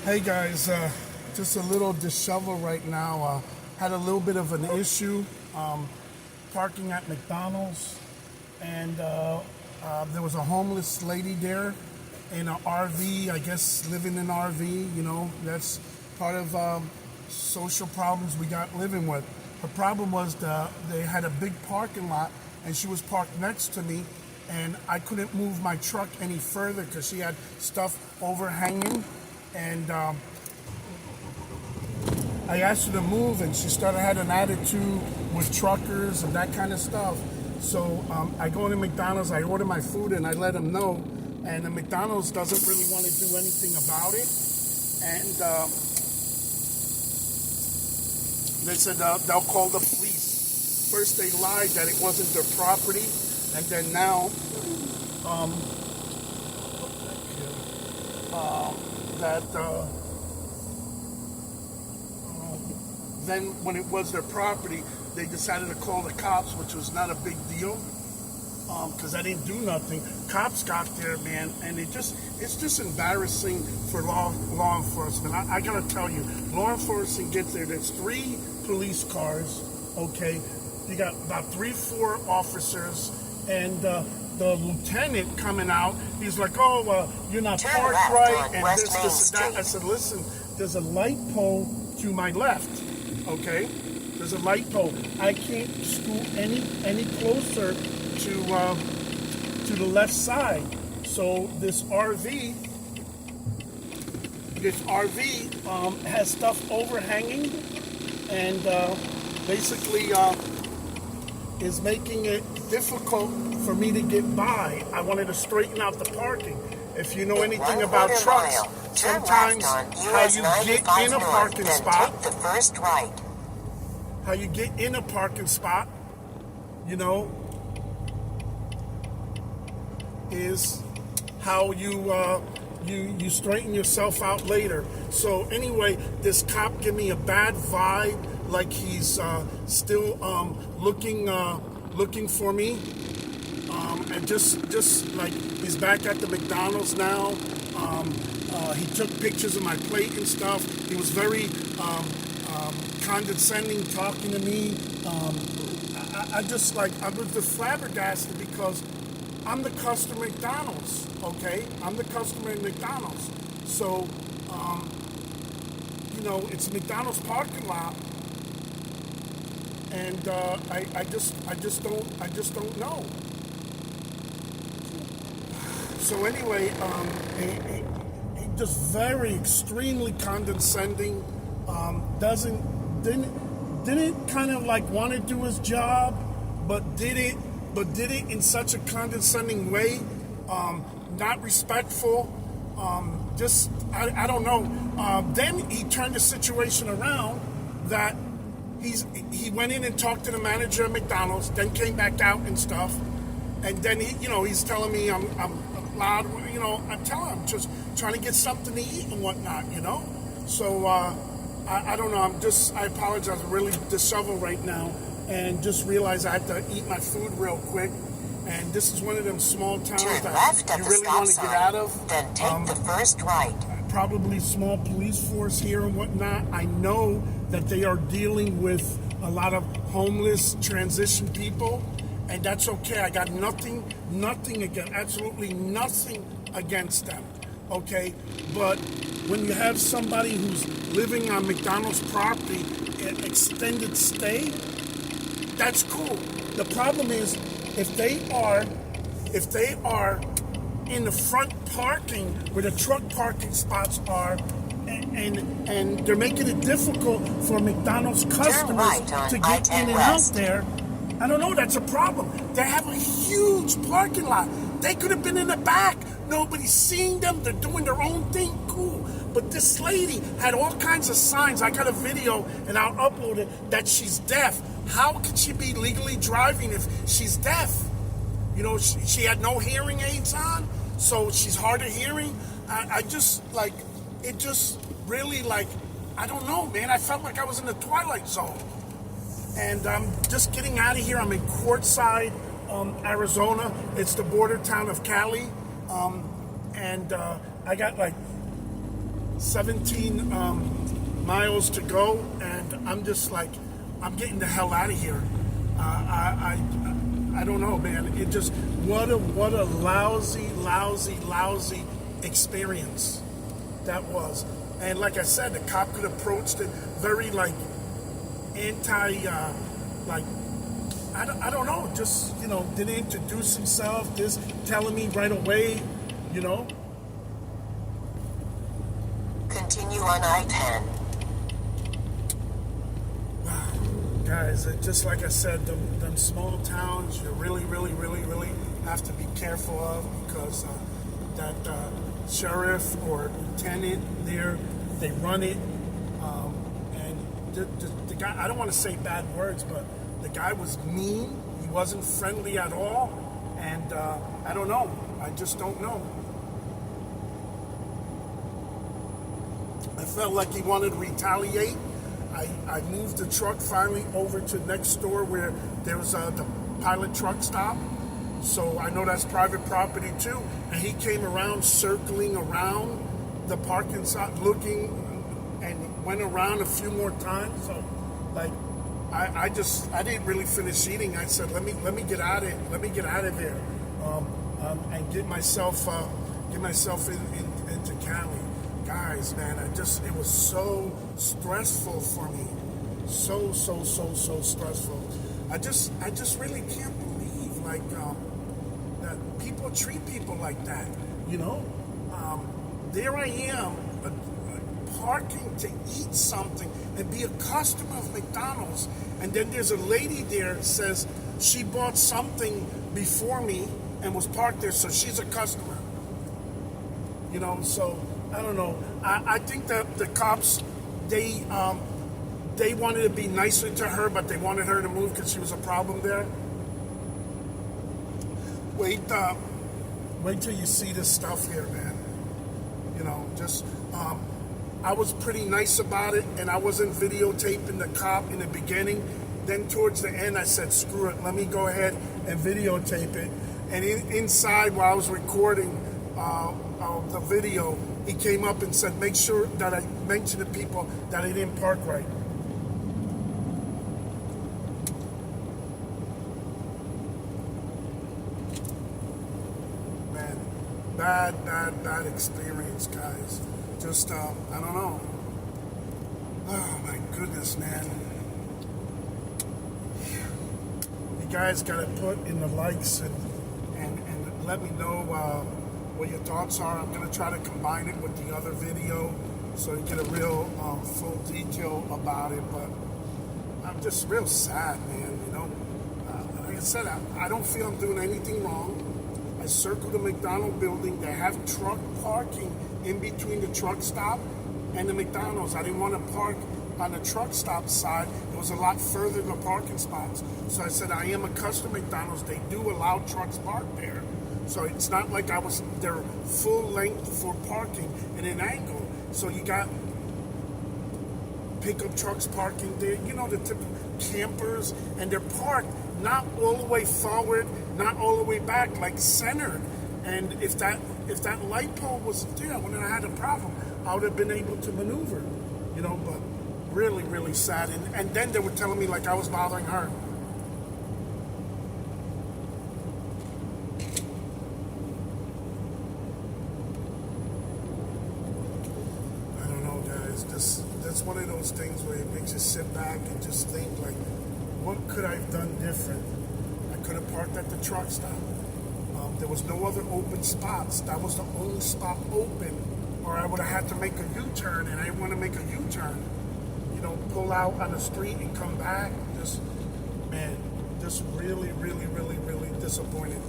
Hey guys, just a little disheveled right now. Had a little bit of an issue parking at McDonald's, and there was a homeless lady there in an RV, I guess living in an RV, you know, that's part of social problems we got living with. The problem was they had a big parking lot and she was parked next to me, and I couldn't move my truck any further because she had stuff overhanging. And I asked her to move, and she had an attitude with truckers and that kind of stuff. So I go into McDonald's, I order my food, and I let them know. And the McDonald's doesn't really want to do anything about it. And they said they'll call the police. First they lied that it wasn't their property, and then now then when it was their property, they decided to call the cops, which was not a big deal, because I didn't do nothing. Cops got there, man, and it's just embarrassing for law enforcement. I gotta tell you, law enforcement gets there. There's 3 police cars, okay? You got about 3-4 officers, and the lieutenant coming out, he's like, oh, you're not parked right, and this, and that. I said, listen, there's a light pole to my left, okay? There's a light pole. I can't scoot any closer to the left side. So this RV has stuff overhanging, and basically is making it difficult for me to get by. I wanted to straighten out the parking. If you know anything about trucks, sometimes how you get in a parking spot, take the first right. How you get in a parking spot, you know, is how you straighten yourself out later. So anyway, this cop gave me a bad vibe, like he's still looking for me, and just like he's back at the McDonald's now. He took pictures of my plate and stuff. He was very condescending, talking to me. I was just flabbergasted because I'm the customer at McDonald's, okay? I'm the customer at McDonald's. So, you know, it's a McDonald's parking lot, and I just don't know. So anyway, he just very extremely condescending. Didn't kind of like want to do his job, but did it in such a condescending way, not respectful. I don't know. Then he turned the situation around that he went in and talked to the manager at McDonald's, then came back out and stuff, and then he's telling me I'm loud. You know, I'm telling him I'm just trying to get something to eat and whatnot. You know, so I don't know. I apologize. I'm really disheveled right now, and just realized I have to eat my food real quick. And this is one of them small towns that you really want to get out of. Then take the first right. Probably small police force here and whatnot. I know that they are dealing with a lot of homeless transition people, and that's okay. I got nothing against, absolutely nothing against them, okay? But when you have somebody who's living on McDonald's property, an extended stay, that's cool. The problem is if they are in the front parking where the truck parking spots are, and they're making it difficult for McDonald's customers to get in and out there. I don't know, that's a problem. They have a huge parking lot. They could have been in the back. Nobody's seeing them. They're doing their own thing. Cool. But this lady had all kinds of signs. I got a video, and I'll upload it, that she's deaf. How could she be legally driving if she's deaf? You know, she had no hearing aids on, so she's hard of hearing. I just, like, it just really, like, I don't know, man. I felt like I was in the Twilight Zone. And I'm just getting out of here. I'm in Quartzsite, Arizona. It's the border town of Cali. And I got like 17 miles to go, and I'm just like, I'm getting the hell out of here. I don't know, man. It just, what a lousy experience that was. And like I said, the cop could approach it very like anti, like, I don't know, just, you know, didn't introduce himself, just telling me right away, you know. Continue on I-10. Wow, guys, just like I said, them small towns, you really have to be careful of, because that sheriff or lieutenant there, they run it, and the guy, I don't want to say bad words, but the guy was mean. He wasn't friendly at all, and I don't know. I just don't know. I felt like he wanted to retaliate. I moved the truck finally over to next door where there was the pilot truck stop. So I know that's private property too. And he came around, circling around the parking spot, looking, and went around a few more times. So, like, I didn't really finish eating. I said, let me get out of it. Let me get out of there, and get myself into Cali. Guys, man, it was so stressful for me. So stressful. I just really can't believe, like, that people treat people like that, you know? There I am, parking to eat something and be a customer of McDonald's, and then there's a lady there that says she bought something before me and was parked there, so she's a customer. You know, so I don't know. I think that the cops, they wanted to be nicer to her, but they wanted her to move because she was a problem there. Wait till you see this stuff here, man. You know, just I was pretty nice about it, and I wasn't videotaping the cop in the beginning. Then towards the end, I said, screw it, let me go ahead and videotape it. And inside, while I was recording the video, he came up and said, make sure that I mention to people that I didn't park right. Man, bad experience, guys. Just, I don't know. Oh, my goodness, man. You guys got to put in the likes and let me know what your thoughts are. I'm going to try to combine it with the other video so you get a real full detail about it. But I'm just real sad, man, you know. Like I said, I don't feel I'm doing anything wrong. I circled the McDonald's building. They have truck parking in between the truck stop and the McDonald's. I didn't want to park on the truck stop side. It was a lot further than the parking spots. So I said, I am a customer of McDonald's. They do allow trucks parked there. So it's not like I was there full length for parking in an angle. So you got pickup trucks parking there, you know, the typical campers, and they're parked not all the way forward, not all the way back, like centered. And if that light pole was there, I wouldn't have had a problem. I would have been able to maneuver, you know, but really sad. And then they were telling me like I was bothering her. That's one of those things where it makes you sit back and just think, like, what could I have done different? I could have parked at the truck stop. There was no other open spots. That was the only spot open, or I would have had to make a U-turn, and I didn't want to make a U-turn. You know, pull out on the street and come back. Just, man, just really disappointed.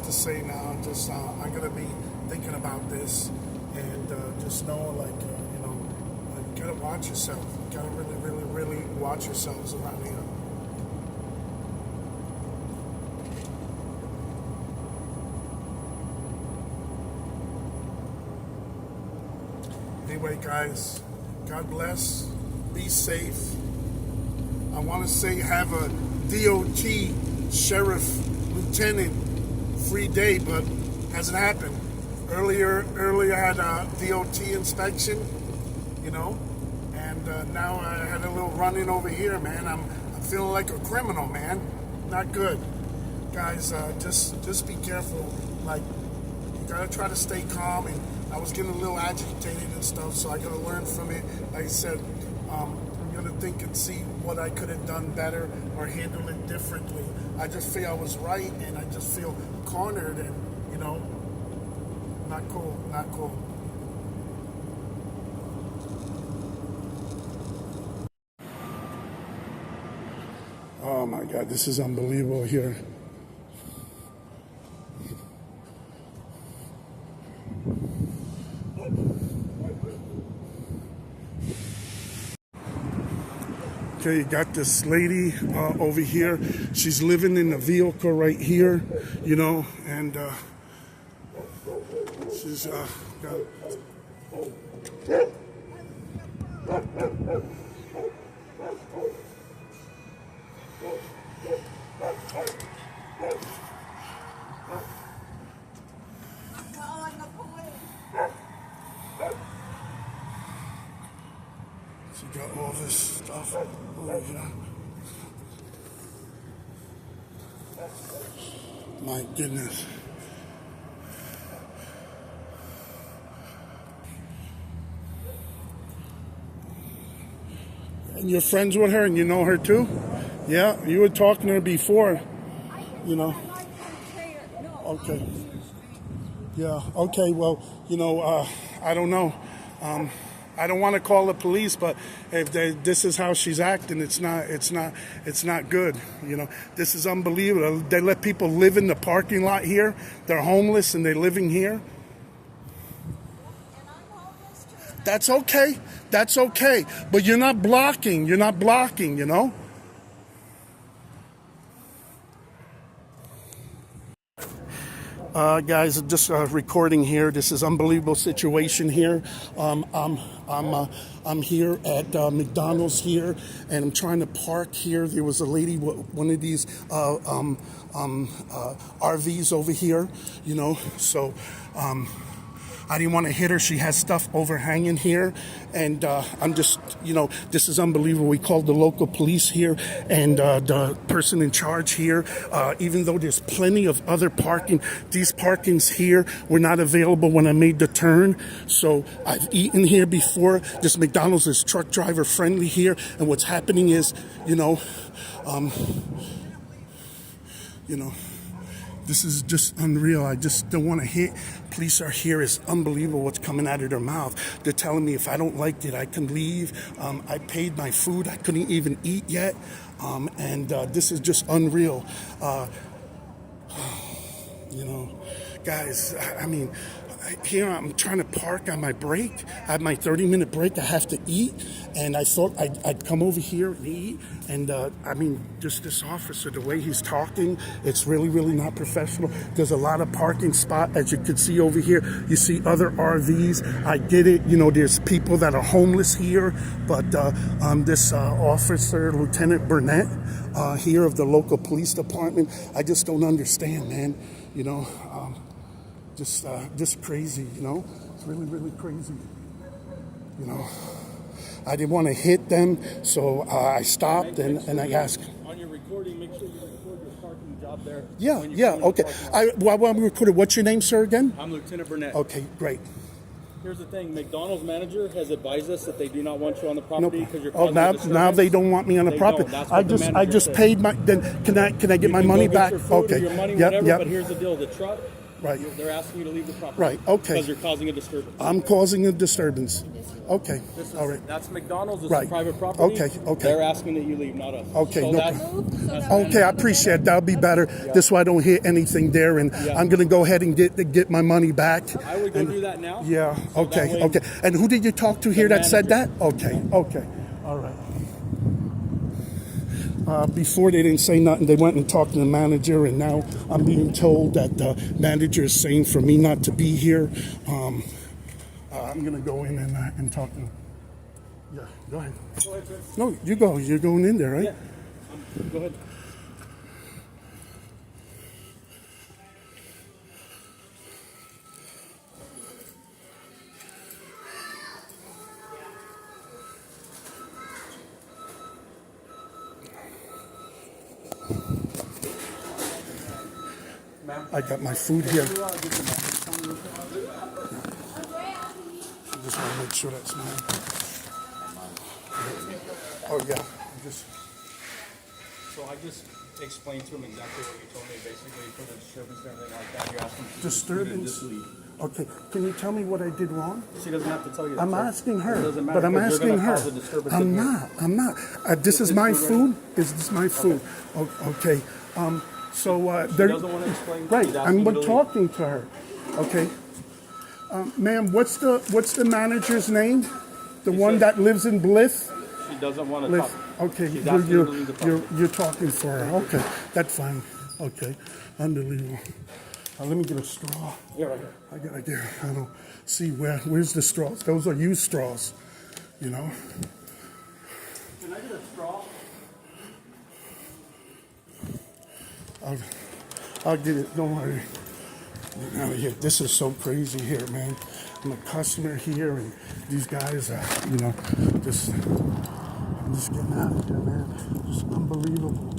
To say now, just I'm gonna be thinking about this, and just know, like, you know, you gotta watch yourself. You gotta really watch yourselves around here. Anyway, guys, God bless. be safe. I want to say have a DOT sheriff lieutenant free day, but hasn't happened. Earlier I had a DOT inspection, you know, and now I had a little run-in over here, man. I'm feeling like a criminal, man. Not good. Guys, just be careful. Like, you gotta try to stay calm, and I was getting a little agitated and stuff, so I gotta learn from it. Like I said, I'm gonna think and see what I could have done better or handle it differently. I just feel I was right, and I just feel cornered, and, you know, not cool, not cool. Oh my God, this is unbelievable here. Okay, you got this lady over here. She's living in a vehicle right here, you know, and she's got... She got all this stuff over here. My goodness. And you're friends with her and you know her too? Yeah, you were talking to her before, you know. Okay. Yeah, okay, well, you know, I don't know. I don't want to call the police, but if this is how she's acting, it's not good. You know, this is unbelievable. They let people live in the parking lot here. They're homeless and they're living here. That's okay. That's okay. But you're not blocking. You're not blocking, you know. Guys, just recording here. This is unbelievable situation here. I'm here at McDonald's here, and I'm trying to park here. There was a lady with one of these RVs over here, you know. So I didn't want to hit her. She has stuff overhanging here, and I'm just, you know, this is unbelievable. We called the local police here, and the person in charge here, even though there's plenty of other parking, these parkings here were not available when I made the turn. So I've eaten here before. This McDonald's is truck driver friendly here, and what's happening is, you know, this is just unreal. I just don't want to hit. Police are here. It's unbelievable what's coming out of their mouth. They're telling me if I don't like it, I can leave. I paid my food. I couldn't even eat yet. And this is just unreal. You know, guys, I mean, here I'm trying to park on my break. I have my 30-minute break. I have to eat, and I thought I'd come over here and eat. And I mean, just this officer, the way he's talking, it's really, really not professional. There's a lot of parking spot, as you can see over here. You see other RVs. I get it. You know, there's people that are homeless here, but this officer, Lieutenant Burnett, here of the local police department, I just don't understand, man. You know. Just crazy, you know. It's really, really crazy. You know, I didn't want to hit them, so I stopped and I asked. On your recording, make sure you record your parking job there. Yeah, okay. While we recorded, what's your name, sir, again? I'm Lieutenant Burnett. Okay, great. Here's the thing: McDonald's manager has advised us that they do not want you on the property because you're causing a disturbance. Now they don't want me on the property. I just paid my. Then can I get my money back? Okay. Your money, yep. But here's the deal: the truck. Right. They're asking you to leave the property. Right, okay. Because you're causing a disturbance. I'm causing a disturbance. Okay, all right. That's McDonald's. It's right. private property. Okay. They're asking that you leave, not us. Okay, so okay, I appreciate it. That'll be better. Yeah. This way I don't hit anything there, and I'm going to go ahead and get my money back. I would go do that now. Yeah, so okay. And who did you talk to here that said that? Okay, all right. Before they didn't say nothing, they went and talked to the manager, and now I'm being told that the manager is saying for me not to be here. I'm going to go in and talk to him. Yeah, go ahead. Go ahead, sir. No, you go. You're going in there, right? Yeah. Go ahead. I got my food here. I just want to make sure that's mine. Oh yeah. So I just explained to him exactly what you told me, basically for the disturbance and everything like that. You asked him to Disturbance? just leave. Okay. Can you tell me what I did wrong? She doesn't have to tell you that. I'm sir. asking her, It doesn't matter, but I'm because you're asking gonna her. cause a disturbance I'm in here. not. I'm not. This is my food. Is this my food? Okay. So She doesn't want to explain. right. She's asking I'm you to leave. talking to her. Okay. Ma'am, what's the manager's name? The She one said- that lives in Bliss. She doesn't want to Bliss. talk. Okay. She's asking you to leave the property. You're talking for her. Okay. That's fine. Okay. Unbelievable. Let me get a straw. Yeah, right here. I gotta get. I don't see where's the straws. Those are used straws. You know. Can I get a straw? I'll get it. Don't worry. Get out of here. This is so crazy here, man. I'm a customer here, and these guys are, I'm just getting out of here, man. Just unbelievable.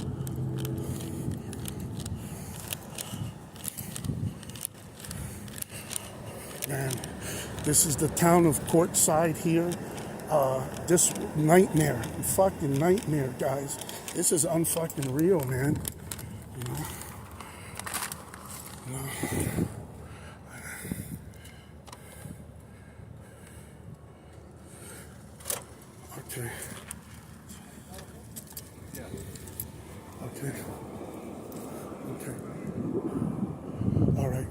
Man, this is the town of Quartzside here. This nightmare, fucking nightmare, guys. This is unfucking real, man. Okay. Okay. Okay. All right.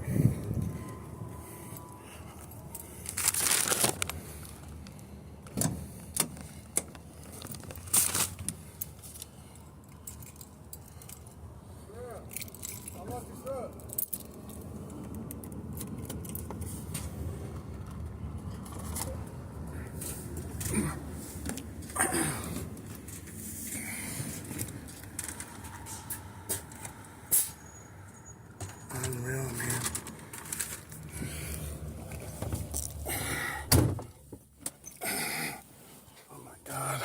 Unreal, man. Oh my God.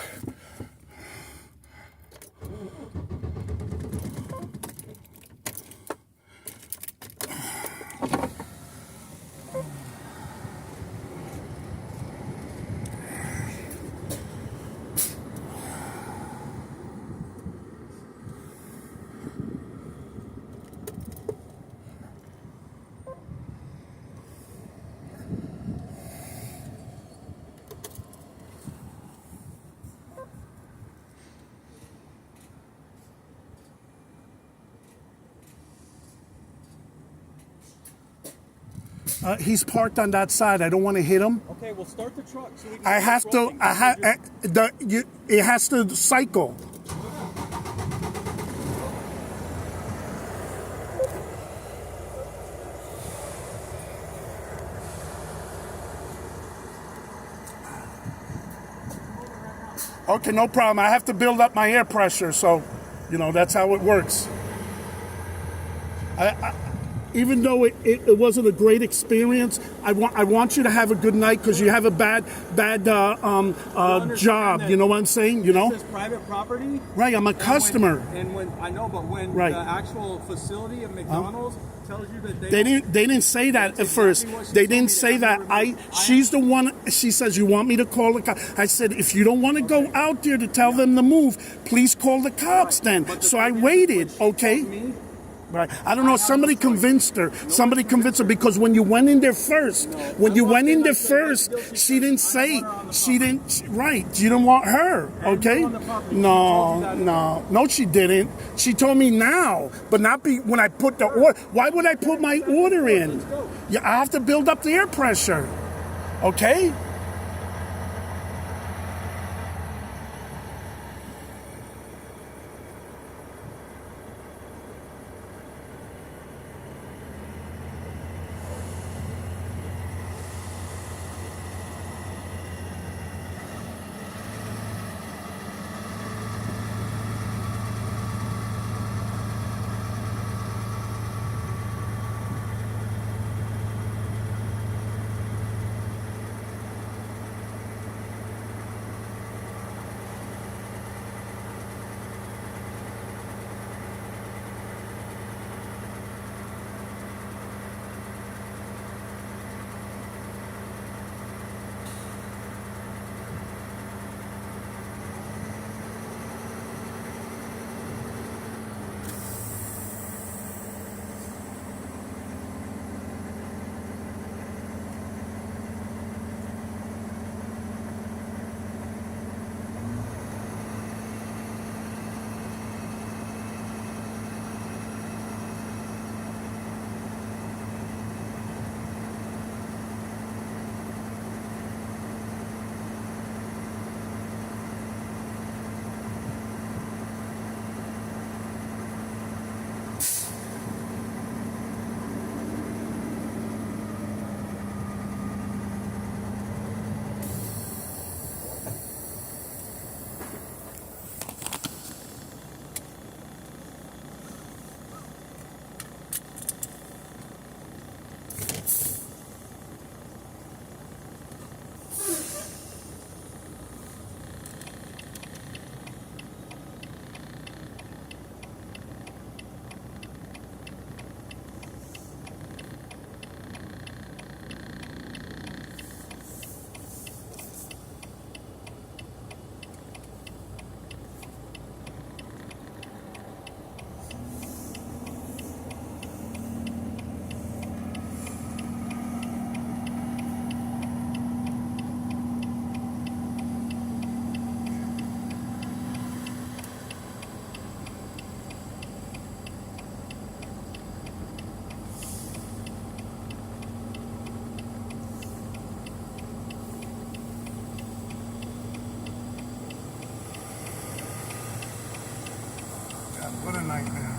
He's parked on that side. I don't want to hit him. Okay, well start the truck. So we can I have to. It has to cycle. Okay, no problem. I have to build up my air pressure, so that's how it works. Even though it wasn't a great experience, I want you to have a good night because you have a bad job. You know what I'm saying? This is private property. Right, I'm a customer. When I know, but when Right. the actual facility of McDonald's tells you that They didn't say that at first. They didn't say that. She's the one. She says, you want me to call the cops? I said, if you don't want to go out there to tell them to move, please call the cops then. So I waited. Okay. Right. I don't know. Somebody convinced her. Somebody convinced her because when you went in there first, she didn't say. She didn't. Right. You didn't want her. Okay. No, she didn't. She told me now, but not when I put the order. Why would I put my order in? Yeah, I have to build up the air pressure. Okay. like that.